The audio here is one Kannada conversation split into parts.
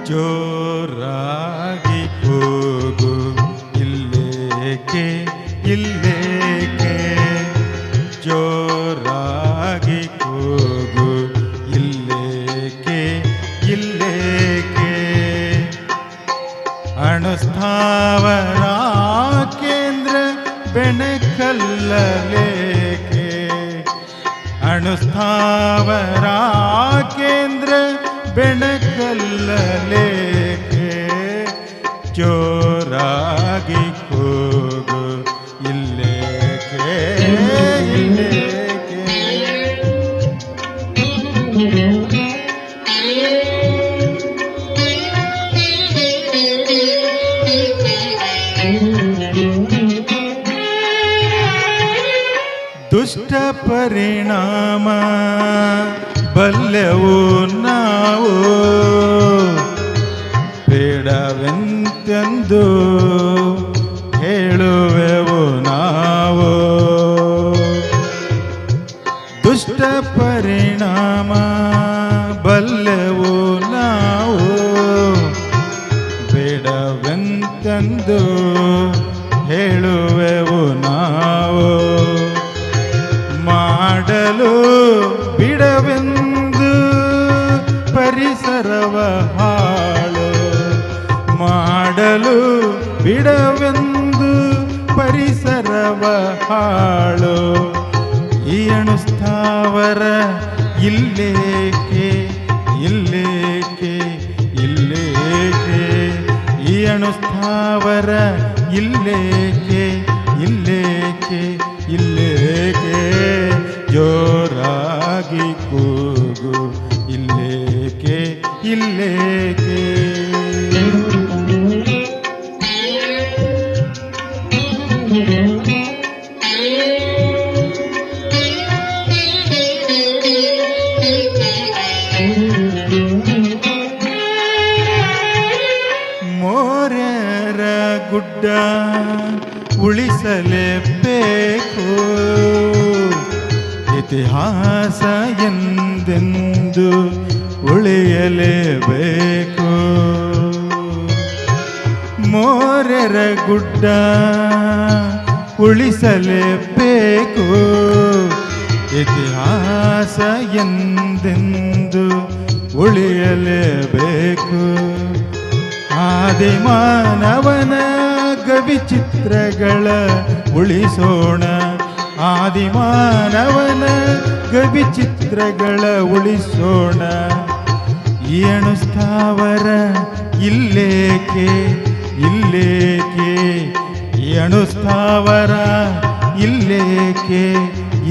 ಜೋರಾಗಿ ಕೂಗು ಇಲ್ಲೇಕೆ ಇಲ್ಲೇಕೆ, ಜೋರಾಗಿ ಕೂಗು ಇಲ್ಲೇಕೆ ಇಲ್ಲೇಕೆ. ಅಣುಸ್ಥಾವರ ಕೇಂದ್ರ ಬೆಣಕಲ್ಲಲೇಕೆ, ಅಣುಸ್ಥಾವರ ಕೇಂದ್ರ ಬೆಣಕಲ್ಲಲೇಕೆ. ಜೋರಾಗಿ ಕೂಗು ಇಲ್ಲೇಕೆ ಇಲ್ಲೇಕೆ. ದುಷ್ಟ ಪರಿಣಾಮ ಬಲ್ಲೆವು ನಾವು, ಬೇಡವೆಂತೆಂದು ಹೇಳುವೆವು ನಾವು. ದುಷ್ಟ ಪರಿಣಾಮ ಬಲ್ಲೆವು ನಾವು, ಬೇಡವೆಂತೆಂದು ಹೇಳುವೆವು ನಾವು. ಮಾಡಲು ಬಿಡವೆಂದು ಪರಿಸರವ ಹಾಳು, ಮಾಡಲು ಬಿಡವೆಂದು ಪರಿಸರವ ಹಾಳು. ಈ ಅಣುಸ್ಥಾವರ ಇಲ್ಲೇಕೆ ಇಲ್ಲೇಕೆ ಇಲ್ಲೇಕೆ, ಈ ಅಣುಸ್ಥಾವರ ಇಲ್ಲೇಕೆ ಇಲ್ಲೇಕೆ ಇಲ್ಲೇಕೆ. ಜೋರಾಗಿ ಕೂಗು ಇಲ್ಲೇಕೆ ಇಲ್ಲೇಕೆ. ಮೋರೆರ ಗುಡ್ಡ ಉಳಿಸಲೇಬೇಕು, ಇತಿಹಾಸ ಎಂದೆಂದು ಉಳಿಯಲೇಬೇಕು. ಮೋರೆರ ಗುಡ್ಡ ಉಳಿಸಲೇಬೇಕು, ಇತಿಹಾಸ ಎಂದೆಂದು ಉಳಿಯಲೇಬೇಕು. ಆದಿಮಾನವನ ಗವಿಚಿತ್ರಗಳ ಉಳಿಸೋಣ, ಆದಿಮಾನವನ ಗವಿಚಿತ್ರಗಳ ಉಳಿಸೋಣ. ಈ ಅಣುಸ್ಥಾವರ ಇಲ್ಲೇಕೆ ಇಲ್ಲೇಕೆ, ಈ ಅಣುಸ್ಥಾವರ ಇಲ್ಲೇಕೆ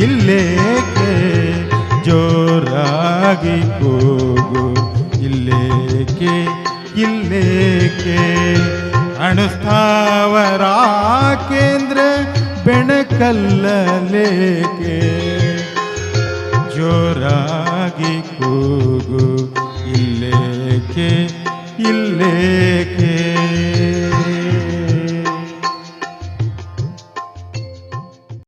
ಇಲ್ಲೇಕೆ. ಜೋರಾಗಿ ಕೂಗು ಇಲ್ಲೇಕೆ ಇಲ್ಲೇಕೆ. ಅಣುಸ್ಥಾವರ ಕೇಂದ್ರ ಬೆಣಕಲ್ಲಲೇಕೆ. ಜೋರಾಗಿ